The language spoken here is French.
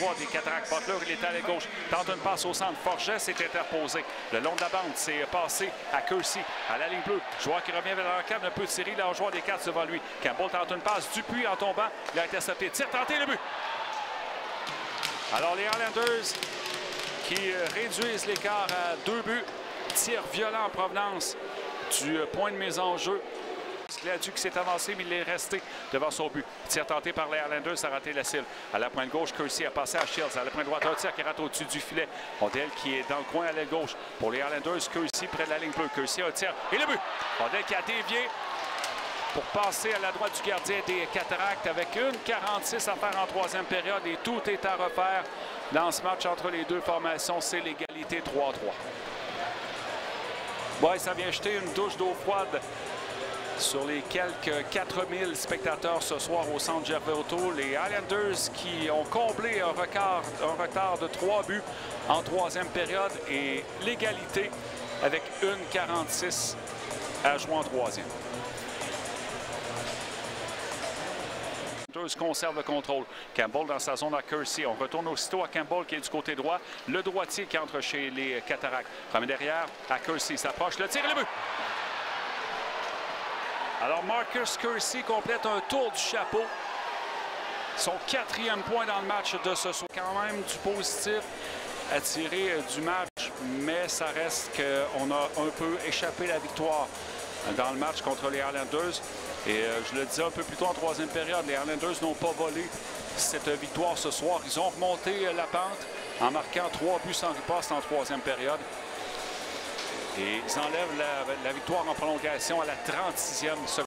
joueur des Cataractes. Butler, il est à la gauche. Tente une passe au centre. Forget s'est interposé. Le long de la bande, c'est passé à Kersey, à la ligne bleue. Joueur qui revient vers l'encadre, un peu de série. Là, un joueur des Cats devant lui. Campbell tente une passe. Dupuis en tombant. Il a intercepté. Tire tenté, le but. Alors, les Highlanders qui réduisent l'écart à 2 buts. Tir violent en provenance du point de mise en jeu. Gladu qui s'est avancé, mais il est resté devant son but. Tir tenté par les Highlanders, ça a raté la cible. À la pointe gauche, Kersey a passé à Shields. À la pointe droite, un tir qui rate au-dessus du filet. Odell qui est dans le coin à l'aile gauche. Pour les Highlanders, Kersey près de la ligne bleue. Kersey a un tir et le but. Odell qui a dévié pour passer à la droite du gardien des Cataractes avec 1:46 à faire en troisième période et tout est à refaire dans ce match entre les deux formations. C'est l'égalité 3-3. Ouais, ça vient jeter une douche d'eau froide sur les quelques 4000 spectateurs ce soir au centre Gervais-Auto. Les Highlanders qui ont comblé un retard de 3 buts en troisième période et l'égalité avec 1:46 à jouer en troisième. Conserve le contrôle. Campbell dans sa zone à Kersey. On retourne aussitôt à Campbell qui est du côté droit. Le droitier qui entre chez les Cataractes. Remet derrière à Kersey. S'approche, le tir et le but. Alors Marcus Kersey complète un tour du chapeau. Son 4e point dans le match de ce soir. Quand même du positif à tirer du match, mais ça reste qu'on a un peu échappé la victoire dans le match contre les Highlanders. Et je le disais un peu plus tôt en troisième période, les Highlanders n'ont pas volé cette victoire ce soir. Ils ont remonté la pente en marquant 3 buts sans riposte en troisième période. Et ils enlèvent la victoire en prolongation à la 36e seconde.